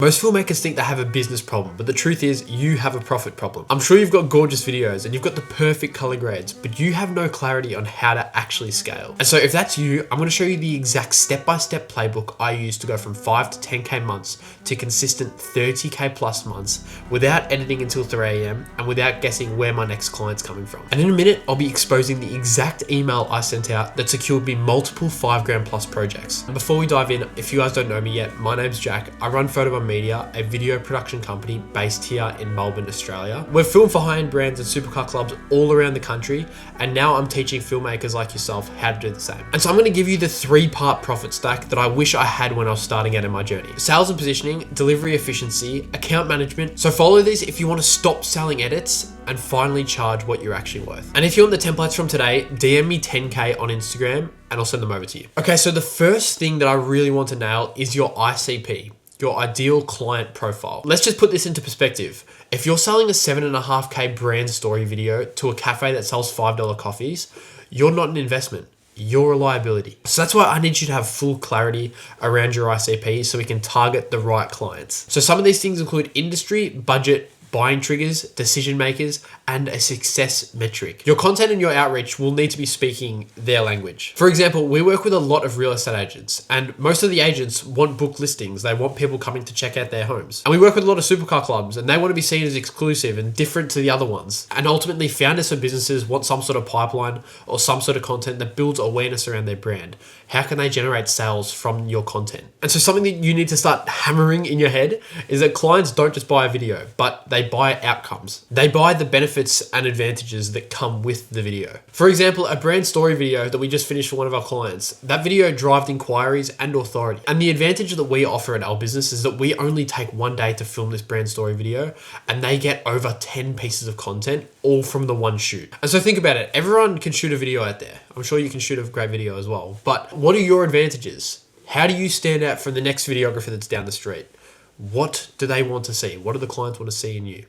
Most filmmakers think they have a business problem, but the truth is you have a profit problem. I'm sure you've got gorgeous videos and you've got the perfect color grades, but you have no clarity on how to actually scale. And so if that's you, I'm going to show you the exact step-by-step playbook I use to go from 5 to 10K months to consistent 30K plus months without editing until 3 AM and without guessing where my next client's coming from. And in a minute, I'll be exposing the exact email I sent out that secured me multiple 5 grand plus projects. And before we dive in, if you guys don't know me yet, my name's Jack. I run Photobomb Media, a video production company based here in Melbourne, Australia. We've filmed for high-end brands and supercar clubs all around the country, and now I'm teaching filmmakers like yourself how to do the same. And so I'm going to give you the 3-part profit stack that I wish I had when I was starting out in my journey. Sales and positioning, delivery efficiency, account management. So follow these if you want to stop selling edits and finally charge what you're actually worth. And if you want the templates from today, DM me 10K on Instagram and I'll send them over to you. Okay, so the first thing that I really want to nail is your ICP. Your ideal client profile. Let's just put this into perspective. If you're selling a 7.5K brand story video to a cafe that sells $5 coffees, you're not an investment, you're a liability. So that's why I need you to have full clarity around your ICP so we can target the right clients. So some of these things include industry, budget, buying triggers, decision makers, and a success metric. Your content and your outreach will need to be speaking their language. For example, we work with a lot of real estate agents, and most of the agents want book listings. They want people coming to check out their homes. And we work with a lot of supercar clubs, and they want to be seen as exclusive and different to the other ones. And ultimately, founders for businesses want some sort of pipeline or some sort of content that builds awareness around their brand. How can they generate sales from your content? And so something that you need to start hammering in your head is that clients don't just buy a video, but they buy outcomes. They buy the benefits and advantages that come with the video. For example, a brand story video that we just finished for one of our clients, that video drove inquiries and authority. And the advantage that we offer at our business is that we only take 1 day to film this brand story video, and they get over 10 pieces of content all from the one shoot. And so think about it. Everyone can shoot a video out there. I'm sure you can shoot a great video as well. But what are your advantages? How do you stand out from the next videographer that's down the street? What do they want to see? What do the clients want to see in you?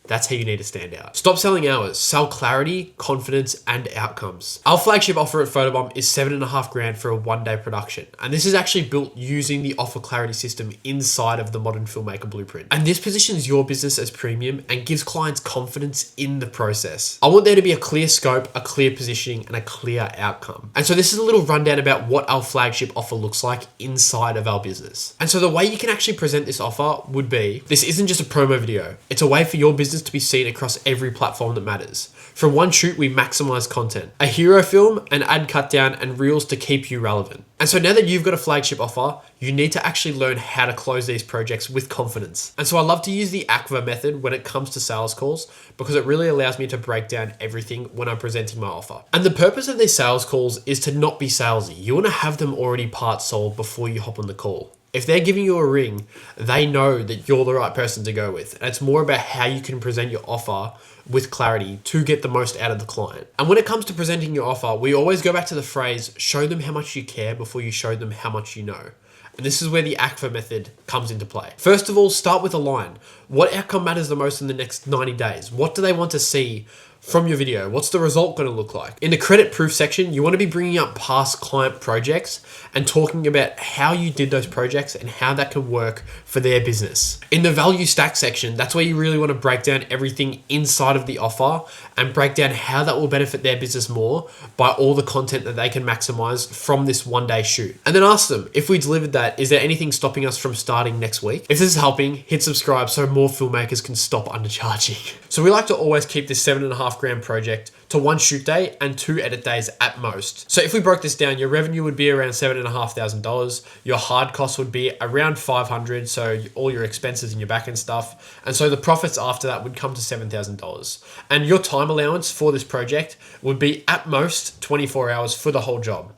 That's how you need to stand out. Stop selling hours, sell clarity, confidence, and outcomes. Our flagship offer at Photobomb is 7.5 grand for a 1-day production. And this is actually built using the offer clarity system inside of the modern filmmaker blueprint. And this positions your business as premium and gives clients confidence in the process. I want there to be a clear scope, a clear positioning, and a clear outcome. And so this is a little rundown about what our flagship offer looks like inside of our business. And so the way you can actually present this offer would be, this isn't just a promo video. It's a way for your business to be seen across every platform that matters. From one shoot, we maximize content. A hero film, an ad cut down, and reels to keep you relevant. And so now that you've got a flagship offer, you need to actually learn how to close these projects with confidence. And so I love to use the ACVA method when it comes to sales calls because it really allows me to break down everything when I'm presenting my offer. And the purpose of these sales calls is to not be salesy. You want to have them already part sold before you hop on the call. If they're giving you a ring, they know that you're the right person to go with. And it's more about how you can present your offer with clarity to get the most out of the client. And when it comes to presenting your offer, we always go back to the phrase, show them how much you care before you show them how much you know. And this is where the ACVA method comes into play. First of all, start with a line. What outcome matters the most in the next 90 days? What do they want to see from your video? What's the result going to look like? In the credit proof section, you want to be bringing up past client projects and talking about how you did those projects and how that can work for their business. In the value stack section, that's where you really want to break down everything inside of the offer and break down how that will benefit their business more by all the content that they can maximize from this 1-day shoot. And then ask them, if we delivered that, is there anything stopping us from starting next week? If this is helping, hit subscribe so more filmmakers can stop undercharging. So we like to always keep this 7.5 grand project to 1 shoot day and 2 edit days at most. So if we broke this down, your revenue would be around $7,500. Your hard costs would be around $500. So all your expenses and your back end stuff. And so the profits after that would come to $7,000. And your time allowance for this project would be at most 24 hours for the whole job.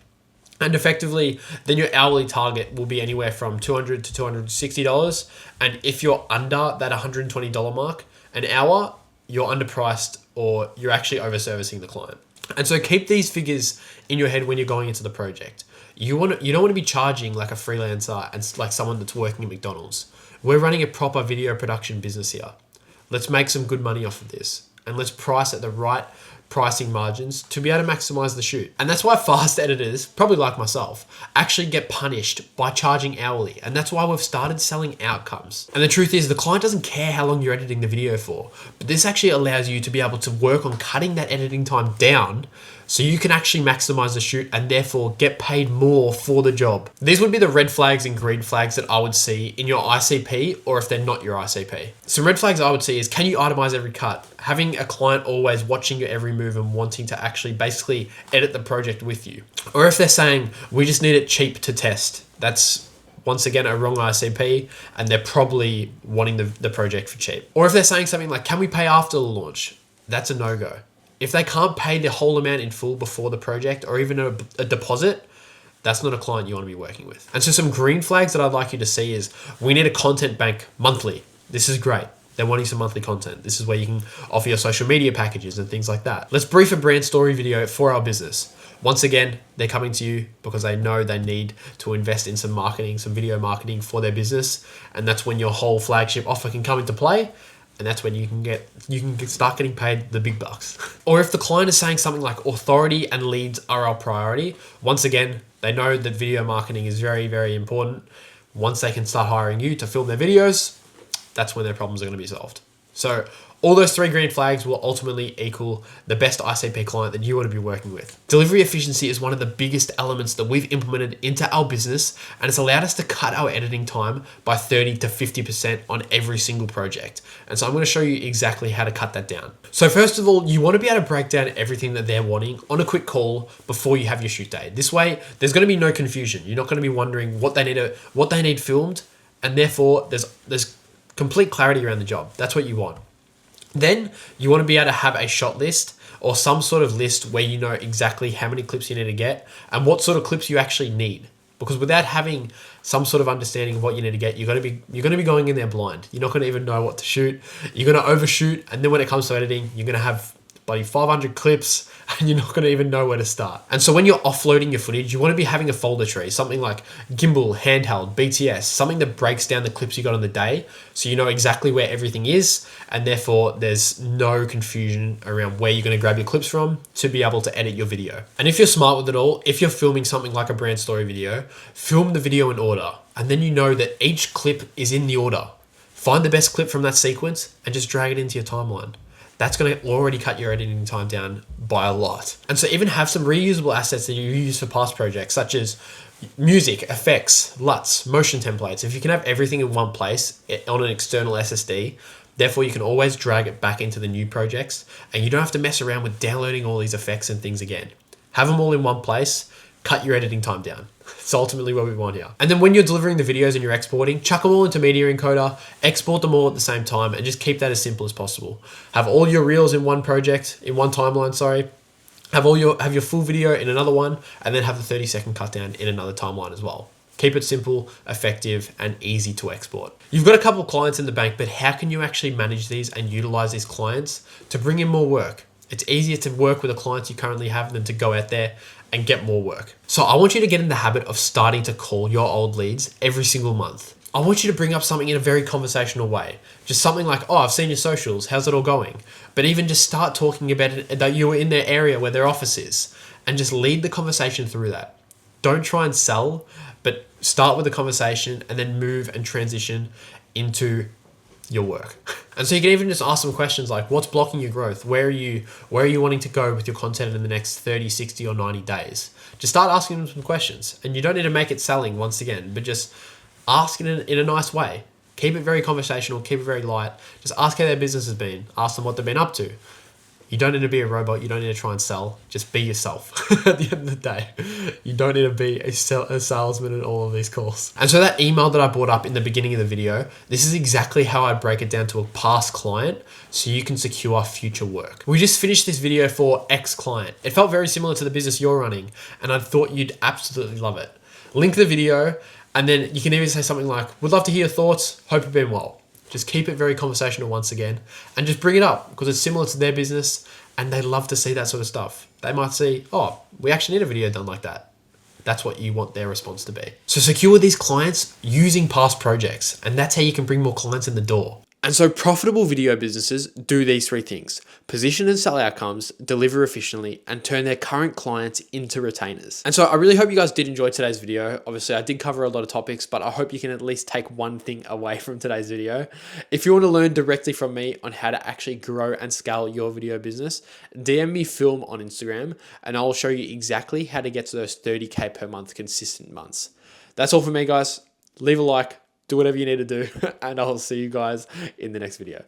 And effectively, then your hourly target will be anywhere from $200 to $260. And if you're under that $120 mark an hour, you're underpriced or you're actually overservicing the client. And so keep these figures in your head when you're going into the project. You don't want to be charging like a freelancer and like someone that's working at McDonald's. We're running a proper video production business here. Let's make some good money off of this. and let's price at the right pricing margins to be able to maximize the shoot. And that's why fast editors, probably like myself, actually get punished by charging hourly. And that's why we've started selling outcomes. And the truth is, the client doesn't care how long you're editing the video for, but this actually allows you to be able to work on cutting that editing time down so you can actually maximize the shoot and therefore get paid more for the job. These would be the red flags and green flags that I would see in your ICP, or if they're not your ICP. Some red flags I would see is, can you itemize every cut? Having a client always watching your every move and wanting to actually basically edit the project with you. Or if they're saying, we just need it cheap to test. That's once again a wrong ICP, and they're probably wanting the project for cheap. Or if they're saying something like, can we pay after the launch? That's a no-go. If they can't pay the whole amount in full before the project, or even a deposit, that's not a client you want to be working with. And so some green flags that I'd like you to see is, we need a content bank monthly. This is great. They're wanting some monthly content. This is where you can offer your social media packages and things like that. Let's brief a brand story video for our business. Once again, they're coming to you because they know they need to invest in some marketing, some video marketing for their business. And that's when your whole flagship offer can come into play. And that's when you can start getting paid the big bucks. Or if the client is saying something like, authority and leads are our priority, once again, they know that video marketing is very, very important. Once they can start hiring you to film their videos, that's when their problems are going to be solved. So all those 3 green flags will ultimately equal the best ICP client that you want to be working with. Delivery efficiency is one of the biggest elements that we've implemented into our business, and it's allowed us to cut our editing time by 30 to 50% on every single project. And so I'm going to show you exactly how to cut that down. So first of all, you want to be able to break down everything that they're wanting on a quick call before you have your shoot day. This way, there's going to be no confusion. You're not going to be wondering what they need filmed, and therefore there's complete clarity around the job. That's what you want. Then you want to be able to have a shot list or some sort of list where you know exactly how many clips you need to get and what sort of clips you actually need. Because without having some sort of understanding of what you need to get, you're going to be going in there blind. You're not going to even know what to shoot. You're going to overshoot, and then when it comes to editing, you're going to have bloody 500 clips and you're not going to even know where to start. And so when you're offloading your footage, you want to be having a folder tree, something like gimbal, handheld, BTS, something that breaks down the clips you got on the day so you know exactly where everything is, and therefore there's no confusion around where you're going to grab your clips from to be able to edit your video. And if you're smart with it all, if you're filming something like a brand story video, film the video in order, and then you know that each clip is in the order. Find the best clip from that sequence and just drag it into your timeline. That's going to already cut your editing time down by a lot. And so even have some reusable assets that you use for past projects, such as music, effects, LUTs, motion templates. If you can have everything in one place on an external SSD, therefore you can always drag it back into the new projects, and you don't have to mess around with downloading all these effects and things again. Have them all in one place, cut your editing time down. It's ultimately what we want here. And then when you're delivering the videos and you're exporting, chuck them all into Media Encoder, export them all at the same time, and just keep that as simple as possible. Have all your reels in one project, in one timeline, sorry. Have your full video in another one, and then have the 30-second cut down in another timeline as well. Keep it simple, effective, and easy to export. You've got a couple of clients in the bank, but how can you actually manage these and utilize these clients to bring in more work? It's easier to work with the clients you currently have than to go out there and get more work. So I want you to get in the habit of starting to call your old leads every single month. I want you to bring up something in a very conversational way. Just something like, oh, I've seen your socials, how's it all going? But even just start talking about it, that you were in their area where their office is, and just lead the conversation through that. Don't try and sell, but start with the conversation and then move and transition into your work. And so you can even just ask some questions like, what's blocking your growth? Where are you wanting to go with your content in the next 30, 60 or 90 days? Just start asking them some questions, and you don't need to make it selling once again, but just ask it in a nice way. Keep it very conversational, keep it very light. Just ask how their business has been. Ask them what they've been up to. You don't need to be a robot. You don't need to try and sell. Just be yourself at the end of the day. You don't need to be a salesman in all of these calls. And so that email that I brought up in the beginning of the video, this is exactly how I break it down to a past client so you can secure future work. We just finished this video for X client. It felt very similar to the business you're running, and I thought you'd absolutely love it. Link the video, and then you can even say something like, would love to hear your thoughts, hope you've been well. Just keep it very conversational once again, and just bring it up because it's similar to their business and they love to see that sort of stuff. They might see, oh, we actually need a video done like that. That's what you want their response to be. So secure these clients using past projects, and that's how you can bring more clients in the door. And so profitable video businesses do these three things: position and sell outcomes, deliver efficiently, and turn their current clients into retainers. And so I really hope you guys did enjoy today's video. Obviously I did cover a lot of topics, but I hope you can at least take one thing away from today's video. If you want to learn directly from me on how to actually grow and scale your video business, DM me film on Instagram and I'll show you exactly how to get to those 30K per month consistent months. That's all for me, guys. Leave a like, do whatever you need to do, and I'll see you guys in the next video.